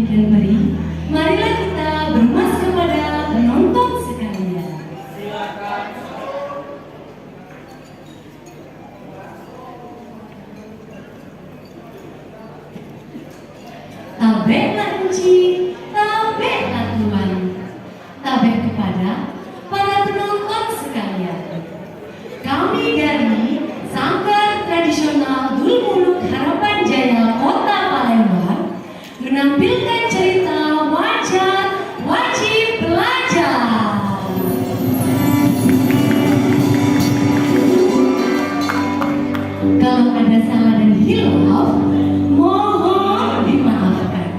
demikian beri, marilah kita bermas kepada penonton sekalian. Silakan. Tabeklah kunci, tabeklah Tuhan. Tabek kepada para penonton sekalian. Kami dari Sanggar Tradisional Dulmuluk Harapan Jaya Kota Palembang menampilkan cerita Wajar Wajib Belajar. Kalau ada salah dan hilaf, mohon dimaafkan.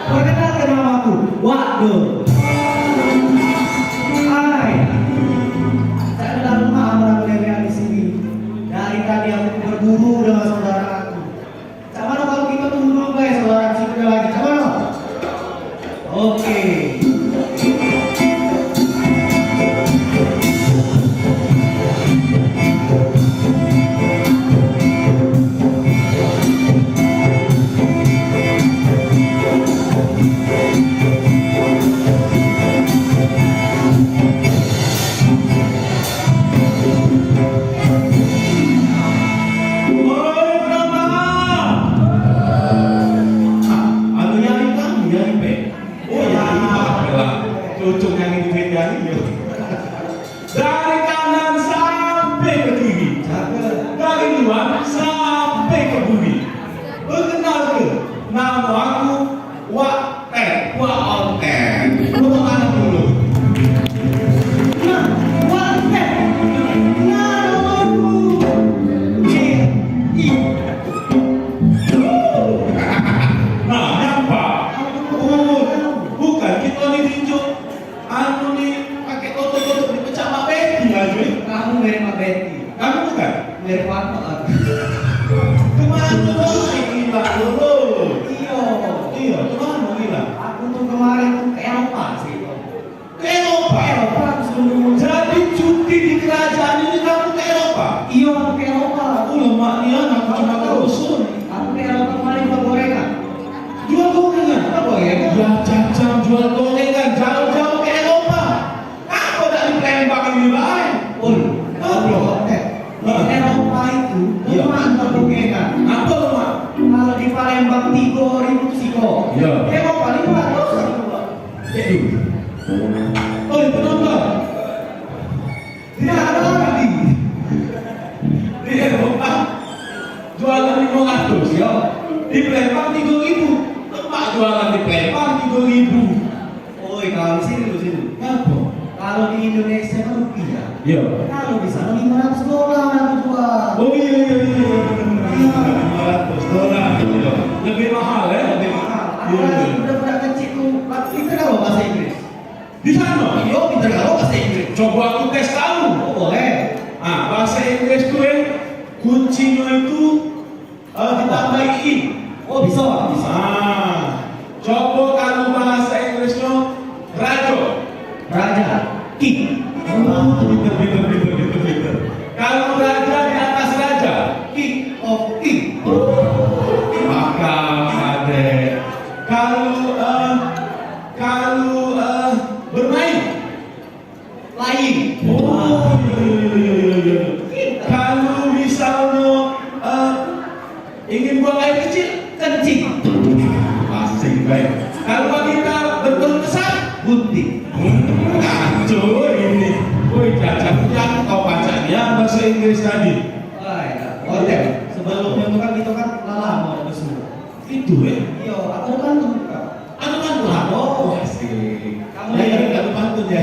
Perkenalkan namaku, Waduh. Hai, saya sudah rumah orang di sini. Dari tadi aku berburu dengan saudara aku. Coba kalau kita tunggu dulu guys, saudara sini lagi. Coba no. Oke. Dari kanan sampai ke kiri, dari luar sampai ke bumi. Perkenalkan, nama aku Watet. Untuk anak dulu. Nah, Watet. Namaku. Nah, apa? Oh, bukan kita nih tinjuk. Anu nih pakai toto-toto dipecah sama Betty aja. Kamu mirip sama Betty. Kamu bukan? Mirip apa? Kemana gila lo? Iya, kemana gila? Aku tuh kemarin tuh ke Eropa sih. Ke Eropa? Eropa terus dulu. Jadi cuti di jual gorengan jauh-jauh ke Eropa. Apa tak di Palembang ini baik? Di Eropa itu Iya. rumah antar gorengan. Apa rumah? Kalau di Palembang 3.000 siko. Iya. Eropa 500 siko. Oh, itu nonton. Tidak ada lagi. Di Eropa jualan 500 ya. Di Palembang 3.000. Tempat jualan di Palembang 3.000. Oi, kalau di sini lu sini. Apa? Kalau di Indonesia kan rupiah. Iya. Kalau di sana $500 aku jual. Oh iya $500 iya. Lebih mahal ya? Lebih mahal. Iya. Apalagi budak-budak kecil tuh, pinter kalau bahasa Inggris. Di sana? Yo, pinter kalau bahasa Inggris. Coba aku tes tahu. Oh, boleh. Bahasa Inggris tuh kuncinya itu ditambah i. Oh, bisa, Pak? Bisa. Coba kalau bahasa Inggrisnya rajo. Raja. King. Pinter. Kalau raja di atas raja, King of King. maka ada. Kalau bermain, Lain. iya. Kalau misalnya ingin buang air kecil, Kencing. asing baik. Kalau kita berkeluh kesah, Gunting. kacau ini. Woi cacat, yang kau bacanya bahasa Inggris tadi. Wah, ya. Hotel. Sebelumnya itu kan lama ada semua. Itu Iya, aku kan tuh buka. Anu kan tuh oh asik. Kamu Ya, lihat. nggak pantun ya.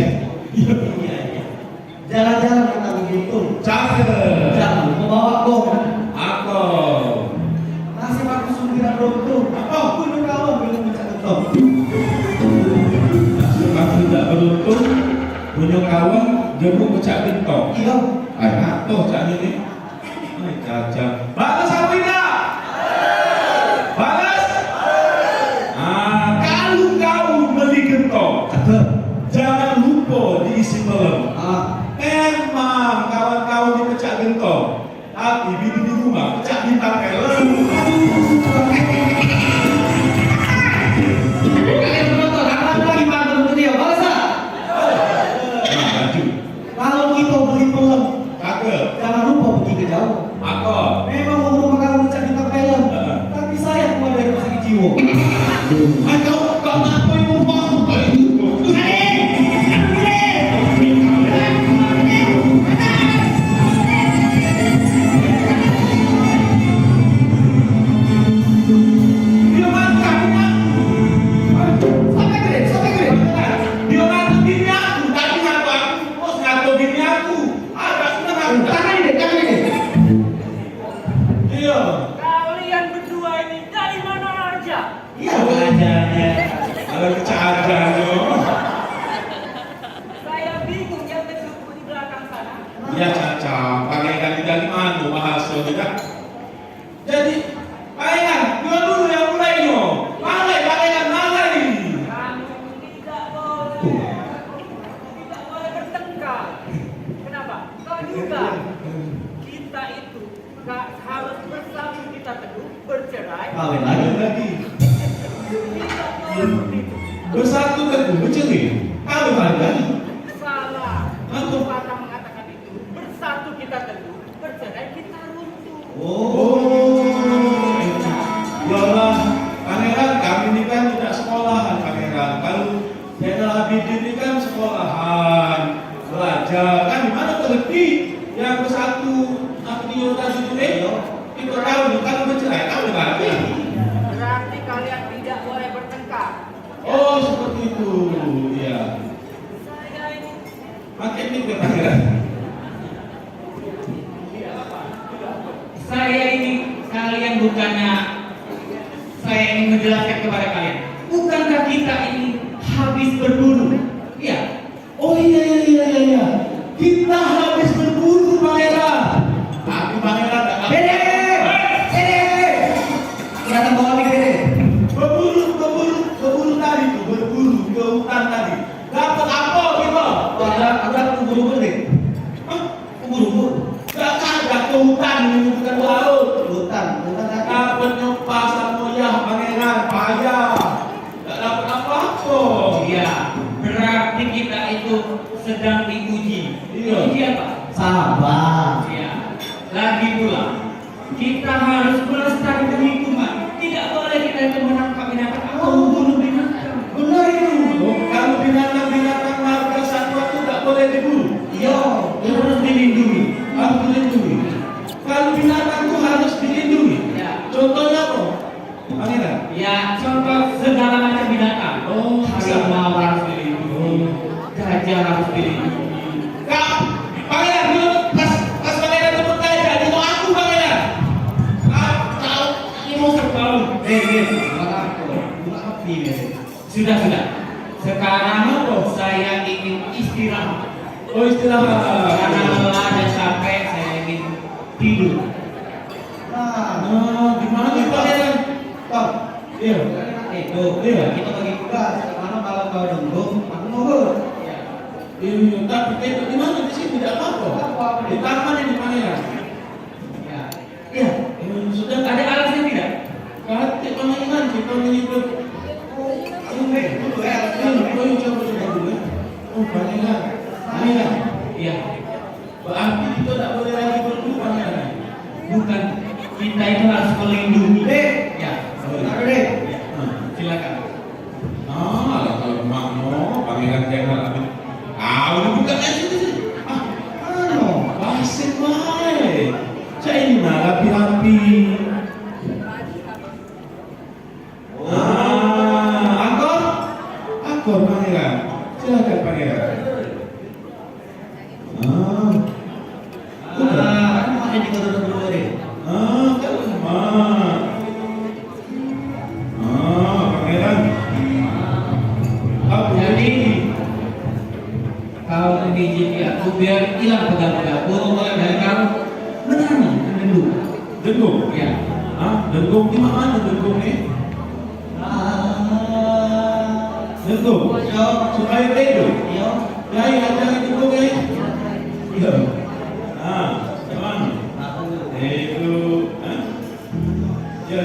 Iya. Jalan-jalan kita begitu. Cakep. Jangan membawa gong. Aku. Nasib aku sumbiran beruntung. Apa? Bunuh kawan belum mencari gong. Aku tidak beruntung punya kawan gemuk pecah gentong. Iya. Toh cak ini. Ay cacat. Balas apa tidak? Balas. Kalau kau beli gentong, Cakep. jangan lupa diisi malam. Memang kawan-kawan dipecah gentong, tapi bini di rumah pecah bintang film. Kalian penonton, apa lagi pantun untuk dia? Balas ah. Maju. Kalau kita beli film, Cakep. jangan lupa pergi ke jauh. Aku. Memang rumah kamu mencari bintang film, tapi saya keluar dari rumah sakit jiwa. Kau ngapain ngomong? Dia makan. Sampai gede. Dia ngaku bini aku, tapi ngaku aku, bos ngaku bini aku. Ada senang aku. Tangan ini. Iya. Kalian berdua ini dari mana aja? Iya, belajarnya. Ada kecacanya. Saya bingung yang berkumpul di belakang sana. Iya caca, pakaikan dari mana bahasa tidak. Jadi, pakaikan, dua dulu yang mulai no. Pakaikan malai. Kamu tidak boleh bertengkar. Kenapa? Kau juga. Kita itu gak harus bersatu kita teduh bercerai. Kawin lagi. Tidak boleh begitu. Bersatu teguh, bercerai. Kalau lagi. Salah. Apa? Pepatah mengatakan itu. Bersatu kita teduh, bercerai kita runtuh. Oh, yalah, pangeran kami ini kan tidak sekolahan pangeran. Kalau Zainal Abidin ini kan sekolahan, belajar. Kan di mana terlebih yang bersatu aku di tadi itu itu tahu kalau bercerai tahu lagi. Berarti kalian tidak boleh bertengkar. Oh seperti itu, ya. Saya ini Pakai mic ya pangeran. Saya ini kalian bukannya saya ingin menjelaskan kepada kalian. Bukankah kita ini habis berburu? Iya. Oh iya. Kita habis berburu pangeran. Tapi pangeran tak Dede. Datang bawa mic Dede. berburu tadi tuh, berburu ke hutan tadi. Dapat apa kita? Ada ubur-ubur deh. Hah? Ubur-ubur. Gak ada ke hutan ini bukan laut. Hutan. Dapat nyempas sama ya pangeran payah. Oh, Harimau harus dilindungi, gajah harus dilindungi. Kak, pangeran dulu pas pangeran jemput gajah itu aku pangeran. Tahu ini musuh kau. Bukan api ya. Sudah. Sekarang saya ingin istirahat. Oh, istirahat. Karena lelah dan capek, saya ingin tidur. Nah, Gimana nih pangeran? Tom, Iya. itu Iya. kita bagi tugas. Karena kalau kau dendung, aku mau. Iya, tapi itu di mana di sini tidak apa-apa. Di taman ini pangeran. Ya. Iya, Sudah ada alasnya tidak? Kati pangeran kita menyebut. Dulu ya. Oh, coba dulu ya. Oh, pangeran. Pangeran. Iya. Berarti kita tidak boleh lagi berdua pangeran. Bukan, kita itu harus melindungi. Ya, Sebentar deh. silakan. Kalau mau pangeran jangan ambil. Udah bukan sini. Wasit baik. Saya ini mah rapi-rapi. Akor pangeran. Silakan pangeran. Makanya di kota dulu deh. Pangeran. Jadi, kau mengizinkan aku biar hilang pegal-pegal burung mulai dari kamu. Benar nih, dendung. Dengung. Ya. Dengung di mana dengung nih? Dengung. Supaya tidur. Iya. Ya, jangan dengung ya. Iya. Gimana? Tidur. Ya.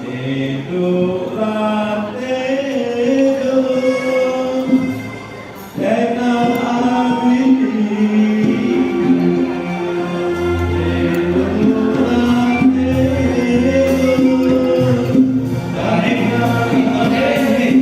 Tidurlah tidur dengan aku ini. Tidurlah tidur dengan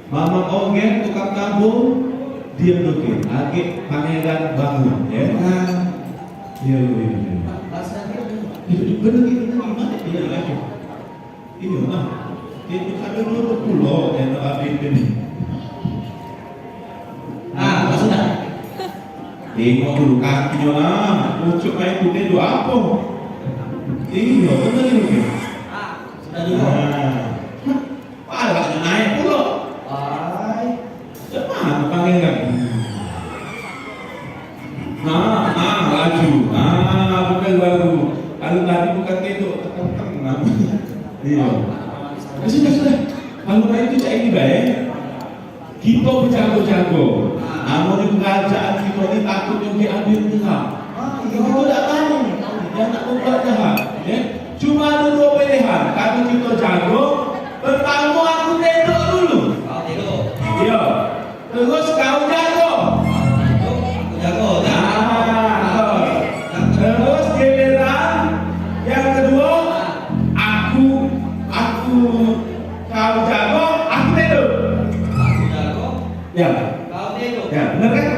Mama Ogen tukang tabung diam dulu. Agak pangeran bangun ya. Iya. Itu benar gimana dia lagi? Iya nah. Itu ada dulu pulau yang abis ini. Sudah. Tengok dulu kakinya lah. Pucuk main putih itu apa? Iya, benar ini. Sudah dulu. Palanya naik pulau. Mana pangeran? Laju. Bukan baru. Kalau tadi bukan itu, tekan. Iya. Sudah. Kalau itu cak ini baik. Kita berjago-jago. Namun di kerajaan kita ini takut yang diambil pihak. Itu tidak tahu. Dia nak membuat jahat. Ya. Cuma ada dua pilihan. Kalau kita jago, pertama aku tendok dulu. Iya. Terus kau jago. Terus giliran yang kedua aku kau jago, aku tidur. Ya. Ya, benar kan?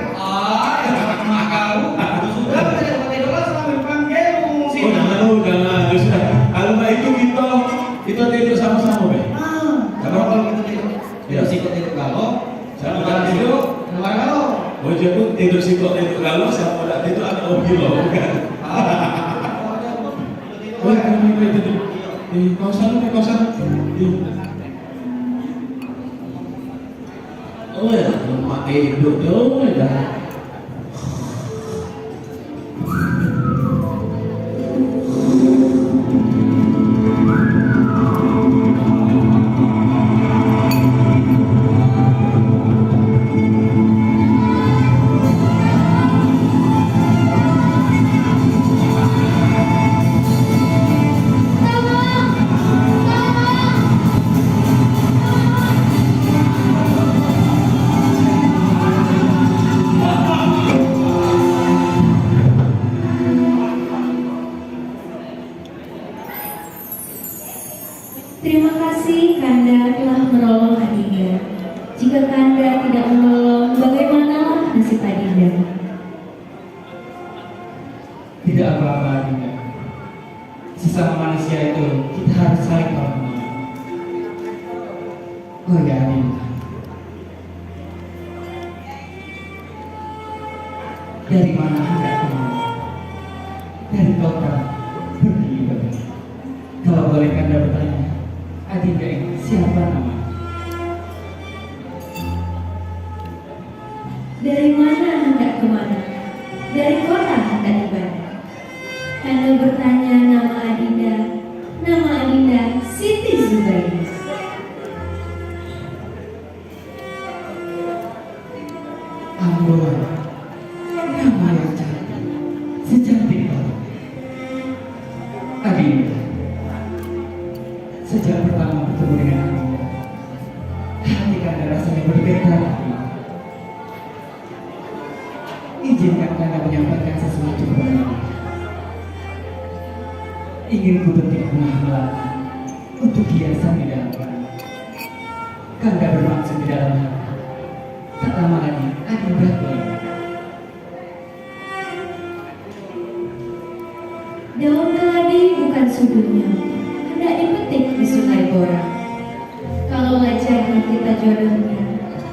Sudah Jangan. Ya sudah. Kalau itu kita tidur sama-sama, Be. kalau gitu tidur sikut tidur galau, Sama tidur. nomor galau. Oh, jadi tidur sikok tidur galau, siapa tidak tidur ada mobil loh, bukan? Oh, tidur. Kau sana. Oh ya, mak tidur tuh ya. Terima kasih Kanda telah menolong Adinda. Jika Kanda tidak menolong, bagaimana nasib Adinda? Tidak apa-apa Adinda. Sesama manusia itu kita harus saling tolong. Oh ya Adinda. Dari mana hendak kamu? Dari kota bergila. Kalau boleh Kanda bertanya, Adinda ini siapa nama? Dari mana hendak kemana? Dari kota hendak ibadah. Kanda bertanya nama Adinda. Nama Adinda Siti Zubairi. Ambon, nama yang cantik, secantik batu. Adinda, sejak pertama bertemu dengan Adinda, hati Kanda rasanya bergetar. Izinkan Kanda menyampaikan sesuatu kepada Adinda. Ingin ku petik bunga melati untuk hiasan di dalam Kanda. Kanda bermaksud di dalam hati. Tak lama lagi, Adinda pulang. Daun keladi bukan sudutnya, hendak dipetik di sungai Bora. Kalaulah jadi kita jodohnya,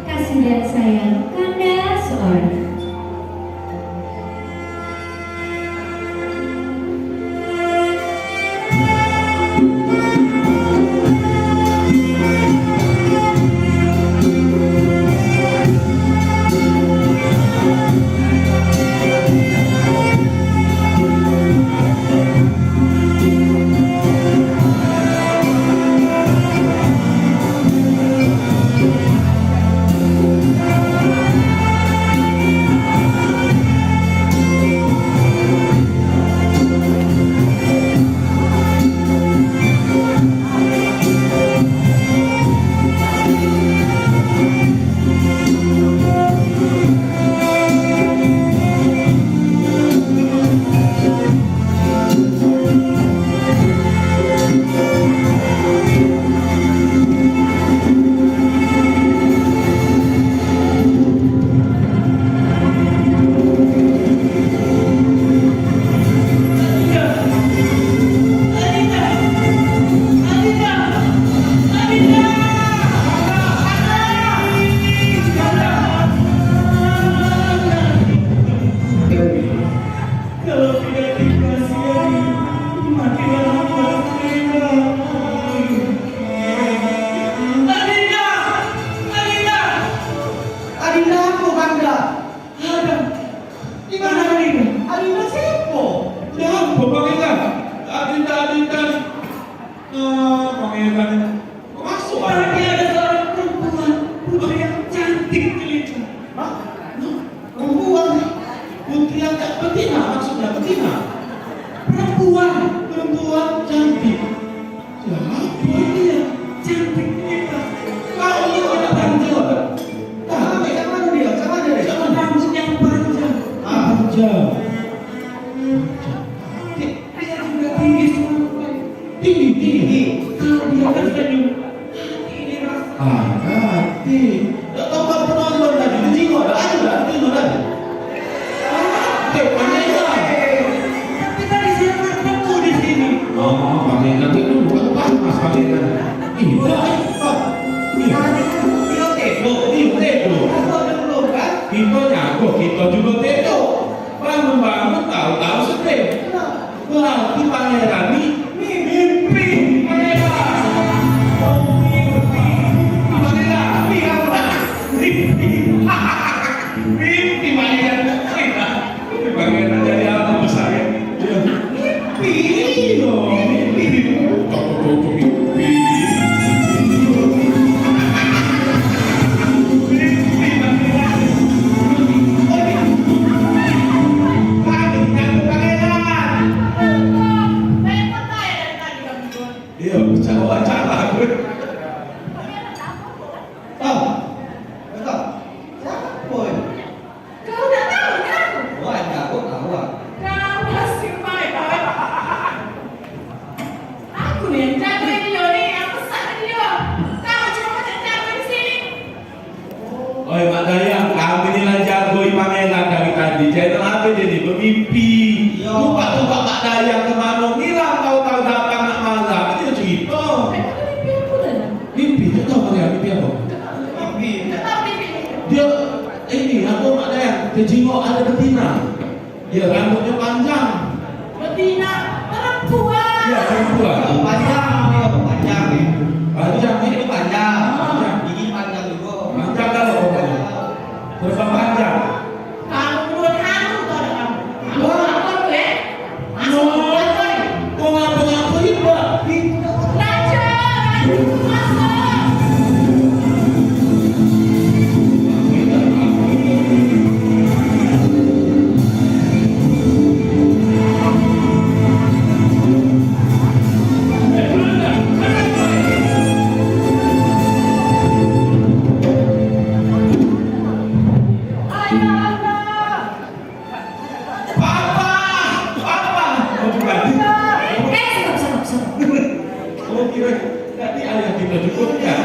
kasih dan sayang Kanda seorang. Kita juga tedo. Bangun-bangun tahu-tahu sedih. Berarti pangeran ini mimpi pangeran. Mimpi pangeran. Pangeran jadi apa besar ya? Mimpi loh, mimpi. Mimpi. kejingok ada betina. Ya, rambutnya panjang. Betina perempuan. Ya, perempuan. Panjang namanya, panjang nih. Panjang nih. Ini panjang. Panjang. Gigi panjang juga. Panjang kalau pokoknya. Berapa panjang? Kamu menurut kamu tuh ada kamu. Kamu apa tuh ya? No. Kok ngapa-ngapain, Pak? Raja, masuk. Papa! Papa! Oh, bukan. Stop. Oh, kira tadi ayah kita juga kan?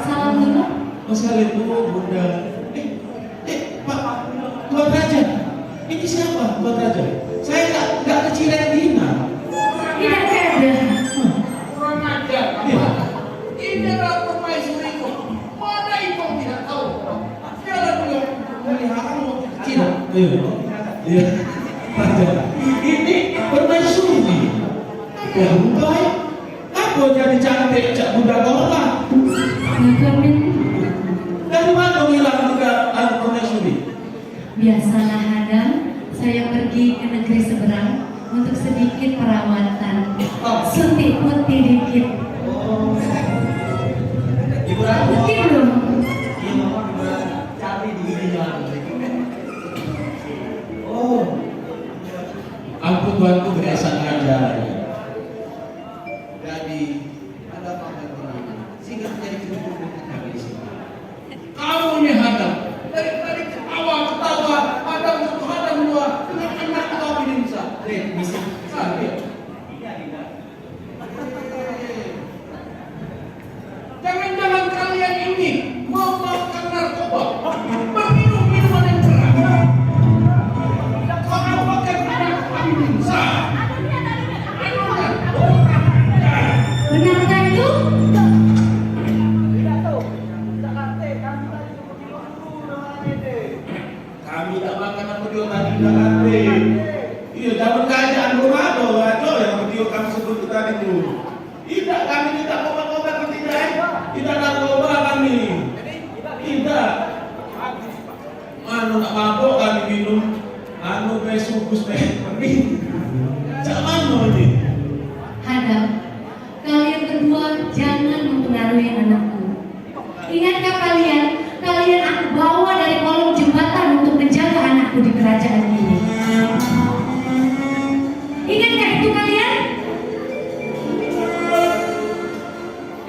Salam dulu. Oh, saling dulu, Bunda. Pak, Tuan Raja. Ini siapa, Tuan Raja? Saya nggak kecilan Dina. Tidak ada. Kurang ajar. Iya. Ini adalah permaisuriku. Mana itu tidak tahu. Dia adalah melihara waktu kecil. Iya. Raja. Ini permaisuri. Yang baik. Aku jadi cantik cak Bunda Korla. Ngapain? Dari mana hilang juga permaisuri? Biasalah Hadam, saya pergi ke negeri seberang untuk sedikit perawatan. Suntik putih dikit. Oh. Ibu Ratu. Putih belum? Iya, Mama Ibu Ratu. Cantik di gigi jalan. Oh. Ampun tuanku biasa ngajar. Jadi ada apa dengan ini? Sehingga terjadi keributan kami di sini. Kamu ini hadam. Dari ketawa, hadam dua dengan anak kau ini bisa. Misi. Sampai. Jangan-jangan kalian ini mau makan narkoba, meminum minuman yang keras. Kau makan anak kami bisa. Benarkah itu? Kami tak makan apa dia tadi dah kate. Iya, dapat kerajaan Romado, Rajo yang video kami sebut tadi itu. Tidak, kami tidak obat-obat tidak. Tidak narkoba kami. Tidak. Anu nak mabuk kami minum. Anu besukus pening. Cak mana ini? Hadam, kalian berdua jangan mempengaruhi anakku. Ingatkah kalian aku bawa dari kolong jembatan untuk menjaga anakku di kerajaan ini. Ingatkah itu kalian?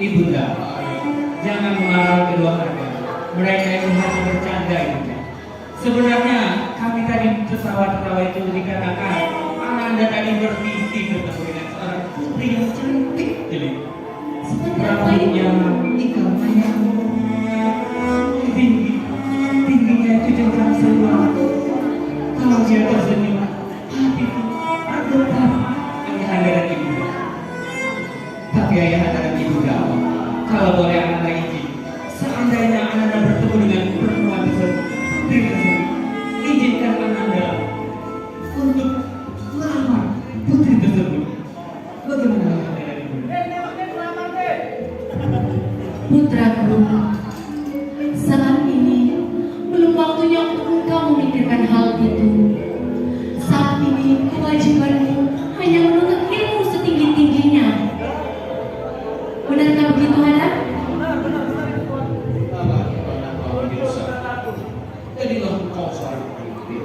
Ibunda, jangan mengarang kedua mereka. Mereka itu hanya bercanda Ibunda. Sebenarnya kami tadi tertawa-tertawa itu dikarenakan Ananda tadi bermimpi bertemu dengan seorang putri yang cantik jelek. Seperti apa Rambutnya itu? ikal mayang, tingginya itu jengkang seluar. Kalau dia tersenyum, hatiku bergetar. Ayahanda dan Ibunda. Tapi ayahanda dan Ibunda, kalau boleh Ananda izin, seandainya Ananda bertemu dengan perempuan tersebut, putri tersebut, izinkan Ananda untuk melamar putri tersebut. Bagaimana Ayahanda dan Ibunda? Putraku, saat ini belum waktunya untuk engkau memikirkan hal itu. Saat ini kewajibanmu hanya menuntut ilmu setinggi-tingginya. Benarkah begitu, Hadam? Jadilah engkau seorang pemimpin.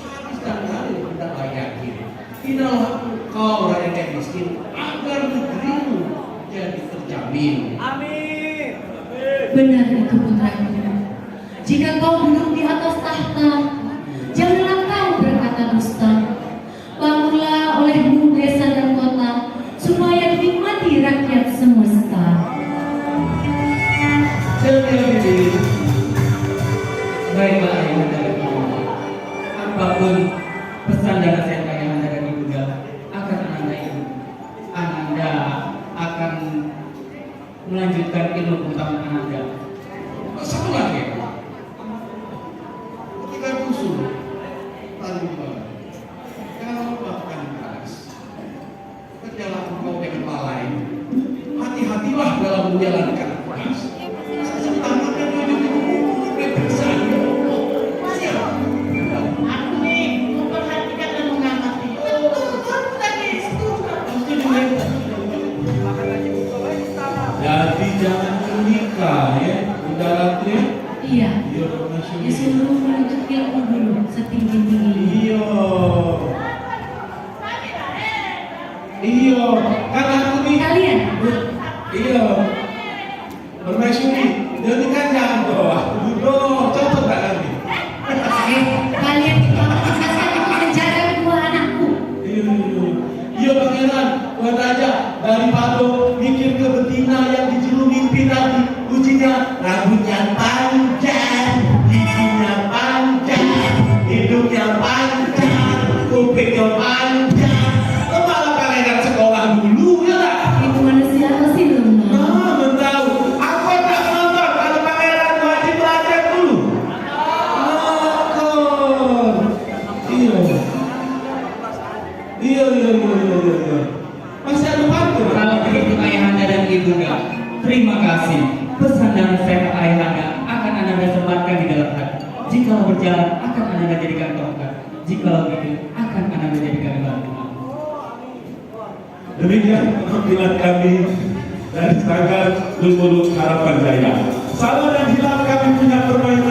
Habiskan kali hendak yakin. Tidaklah engkau rakyat miskin agar negerimu jadi terjamin. Benar itu, putraku. Jika kau duduk di atas tahta, janganlah kau berkata dusta. Bangunlah olehmu desa dan kota, supaya dinikmati rakyat semesta. Baiklah Ayahanda dan Ibunda. Apapun pesan dan nasihat Ayahanda dan Ibunda akan Ananda ini. Ananda akan melanjutkan ilmu pengetahuan Ananda. Satu lagi. Ketika Kusum jangan menikah ya, Bunda Ratu ya. Iya, Iya, permaisuri. disuruh menuntut ilmu dulu setinggi-tingginya. Iya. Iya, kan aku nih. Kalian, Iya. Permaisuri, jadi kan jangan doa. Duduk, cocok gak nanti? kalian itu aku tugaskan untuk menjaga kedua anakku. Iya pangeran, Tuan Raja daripada mikir ke betina yang di juru mimpi tadi, ujinya rambutnya panjang, giginya panjang, hidungnya panjang, kupingnya panjang. Kepala pangeran sekolah dulu ya tak? Itu manusia sih belum mau. Nah, mentau. Aku tak nonton kalau pangeran wajib belajar dulu. Nonton. Iya. Iya. Masih ada waktu. Kalau begitu ayahanda dan ibunda, terima kasih. Pesan dan nasihat ayahanda akan Ananda sebarkan di dalam hati. Jikalau berjalan akan Ananda jadikan tongkat. Jikalau begitu akan Ananda jadikan batu. Demikian penampilan kami dari Sanggar Lumbuluk Harapan Jaya. Salah dan hilaf kami punya permainan